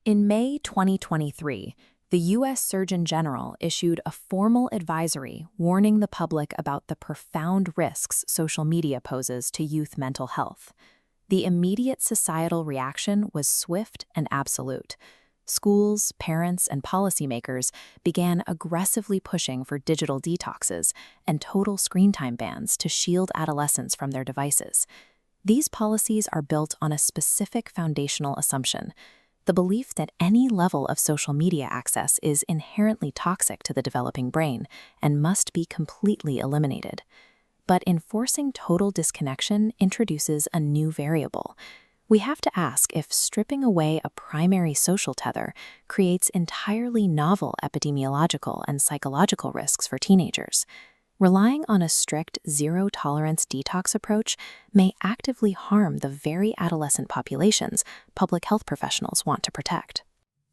In May 2023, the U.S. Surgeon General issued a formal advisory warning the public about the profound risks social media poses to youth mental health. The immediate societal reaction was swift and absolute. Schools, parents, and policymakers began aggressively pushing for digital detoxes and total screen time bans to shield adolescents from their devices. These policies are built on a specific foundational assumption: the belief that any level of social media access is inherently toxic to the developing brain and must be completely eliminated. But enforcing total disconnection introduces a new variable. We have to ask if stripping away a primary social tether creates entirely novel epidemiological and psychological risks for teenagers. Relying on a strict zero-tolerance detox approach may actively harm the very adolescent populations public health professionals want to protect.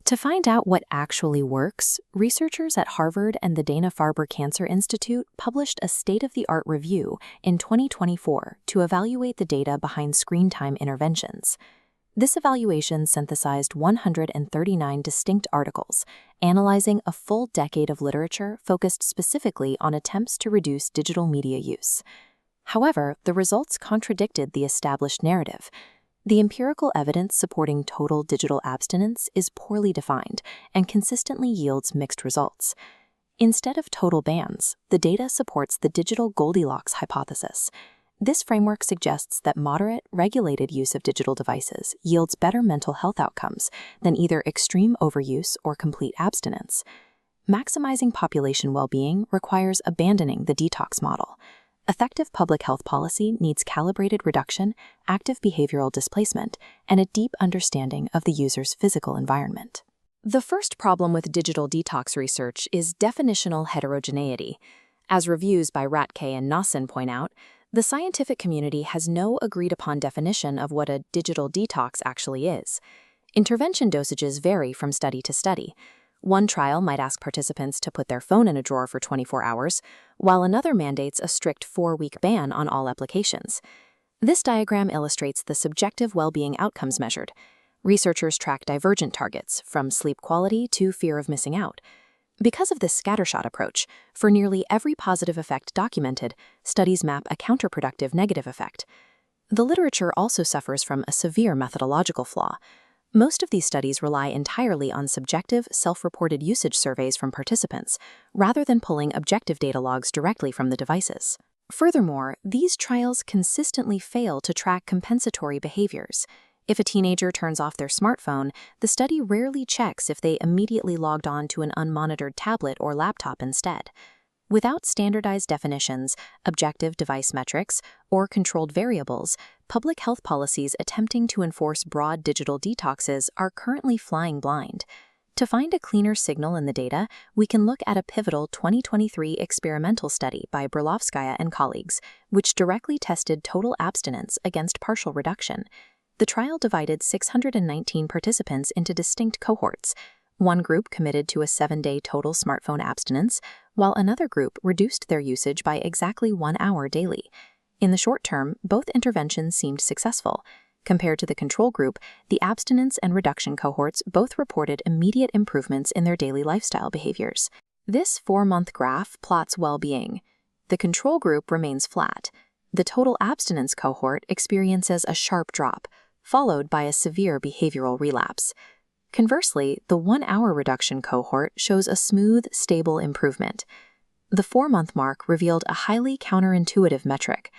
To find out what actually works, researchers at Harvard and the Dana-Farber Cancer Institute published a state-of-the-art review in 2024 to evaluate the data behind screen time interventions. This evaluation synthesized 139 distinct articles, analyzing a full decade of literature focused specifically on attempts to reduce digital media use. However, the results contradicted the established narrative. The empirical evidence supporting total digital abstinence is poorly defined and consistently yields mixed results. Instead of total bans, the data supports the digital Goldilocks hypothesis. This framework suggests that moderate, regulated use of digital devices yields better mental health outcomes than either extreme overuse or complete abstinence. Maximizing population well-being requires abandoning the detox model. Effective public health policy needs calibrated reduction, active behavioral displacement, and a deep understanding of the user's physical environment. The first problem with digital detox research is definitional heterogeneity. As reviews by Ratke and Nassin point out, the scientific community has no agreed-upon definition of what a digital detox actually is. Intervention dosages vary from study to study. One trial might ask participants to put their phone in a drawer for 24 hours, while another mandates a strict 4-week ban on all applications. This diagram illustrates the subjective well-being outcomes measured. Researchers track divergent targets, from sleep quality to fear of missing out. Because of this scattershot approach, for nearly every positive effect documented, studies map a counterproductive negative effect. The literature also suffers from a severe methodological flaw. Most of these studies rely entirely on subjective, self-reported usage surveys from participants, rather than pulling objective data logs directly from the devices. Furthermore, these trials consistently fail to track compensatory behaviors. If a teenager turns off their smartphone, the study rarely checks if they immediately logged on to an unmonitored tablet or laptop instead. Without standardized definitions, objective device metrics, or controlled variables, public health policies attempting to enforce broad digital detoxes are currently flying blind. To find a cleaner signal in the data, we can look at a pivotal 2023 experimental study by Berlovskaya and colleagues, which directly tested total abstinence against partial reduction. The trial divided 619 participants into distinct cohorts. One group committed to a 7-day total smartphone abstinence, while another group reduced their usage by exactly 1 hour daily. In the short term, both interventions seemed successful. Compared to the control group, the abstinence and reduction cohorts both reported immediate improvements in their daily lifestyle behaviors. This 4-month graph plots well-being. The control group remains flat. The total abstinence cohort experiences a sharp drop, followed by a severe behavioral relapse. Conversely, the 1-hour reduction cohort shows a smooth, stable improvement. The 4-month mark revealed a highly counterintuitive metric.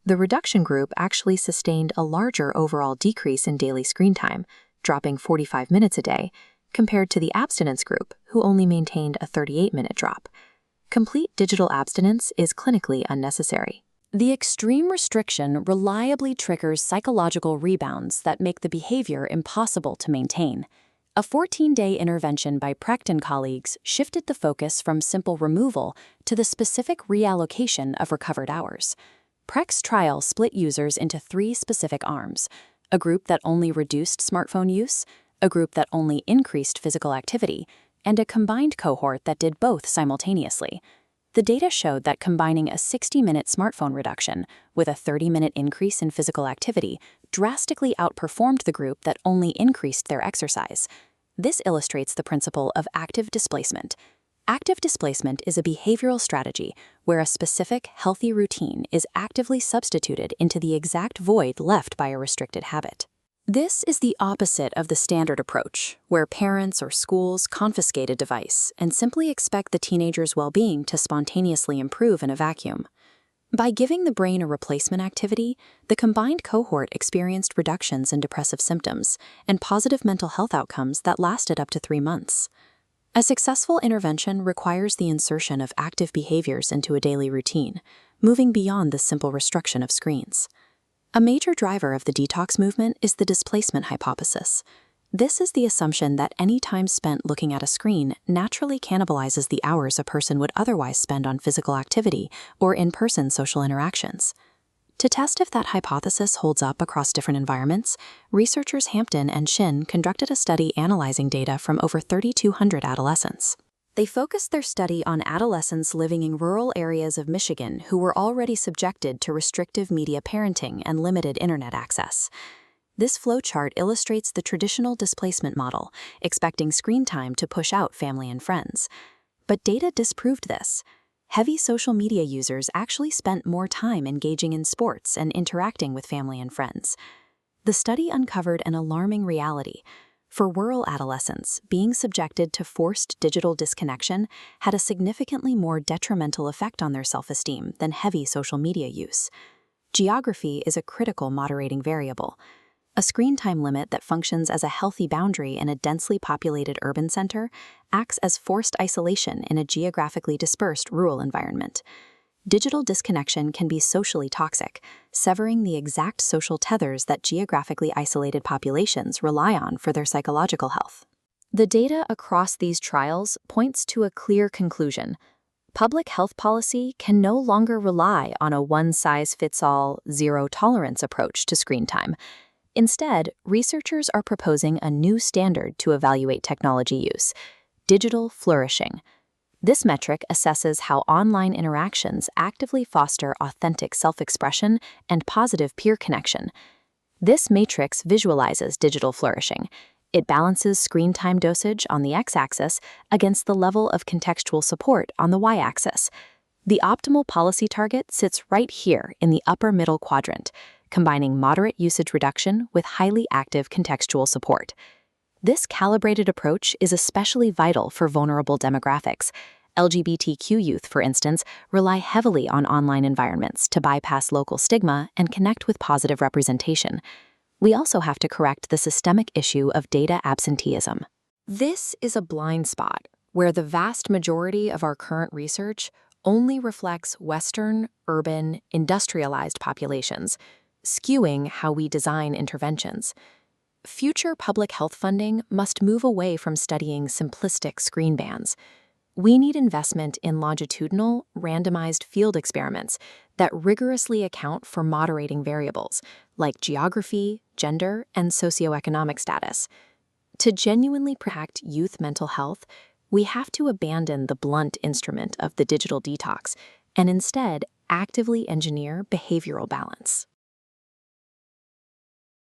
The reduction group actually sustained a larger overall decrease in daily screen time, dropping 45 minutes a day, compared to the abstinence group, who only maintained a 38-minute drop. Complete digital abstinence is clinically unnecessary. The extreme restriction reliably triggers psychological rebounds that make the behavior impossible to maintain. A 14-day intervention by Precht and colleagues shifted the focus from simple removal to the specific reallocation of recovered hours. Precht's trial split users into 3 specific arms: a group that only reduced smartphone use, a group that only increased physical activity, and a combined cohort that did both simultaneously. The data showed that combining a 60-minute smartphone reduction with a 30-minute increase in physical activity drastically outperformed the group that only increased their exercise. This illustrates the principle of active displacement. Active displacement is a behavioral strategy where a specific, healthy routine is actively substituted into the exact void left by a restricted habit. This is the opposite of the standard approach, where parents or schools confiscate a device and simply expect the teenager's well-being to spontaneously improve in a vacuum. By giving the brain a replacement activity, the combined cohort experienced reductions in depressive symptoms and positive mental health outcomes that lasted up to 3 months. A successful intervention requires the insertion of active behaviors into a daily routine, moving beyond the simple restriction of screens. A major driver of the detox movement is the displacement hypothesis. This is the assumption that any time spent looking at a screen naturally cannibalizes the hours a person would otherwise spend on physical activity or in-person social interactions. To test if that hypothesis holds up across different environments, researchers Hampton and Shin conducted a study analyzing data from over 3,200 adolescents. They focused their study on adolescents living in rural areas of Michigan who were already subjected to restrictive media parenting and limited internet access. This flowchart illustrates the traditional displacement model, expecting screen time to push out family and friends. But data disproved this. Heavy social media users actually spent more time engaging in sports and interacting with family and friends. The study uncovered an alarming reality. For rural adolescents, being subjected to forced digital disconnection had a significantly more detrimental effect on their self-esteem than heavy social media use. Geography is a critical moderating variable. A screen time limit that functions as a healthy boundary in a densely populated urban center acts as forced isolation in a geographically dispersed rural environment. Digital disconnection can be socially toxic, severing the exact social tethers that geographically isolated populations rely on for their psychological health. The data across these trials points to a clear conclusion. Public health policy can no longer rely on a one-size-fits-all, zero-tolerance approach to screen time. Instead, researchers are proposing a new standard to evaluate technology use: digital flourishing. This metric assesses how online interactions actively foster authentic self-expression and positive peer connection. This matrix visualizes digital flourishing. It balances screen time dosage on the x-axis against the level of contextual support on the y-axis. The optimal policy target sits right here in the upper middle quadrant, combining moderate usage reduction with highly active contextual support. This calibrated approach is especially vital for vulnerable demographics. LGBTQ youth, for instance, rely heavily on online environments to bypass local stigma and connect with positive representation. We also have to correct the systemic issue of data absenteeism. This is a blind spot where the vast majority of our current research only reflects Western, urban, industrialized populations, skewing how we design interventions. Future public health funding must move away from studying simplistic screen bans. We need investment in longitudinal, randomized field experiments that rigorously account for moderating variables like geography, gender, and socioeconomic status. To genuinely protect youth mental health, we have to abandon the blunt instrument of the digital detox and instead actively engineer behavioral balance.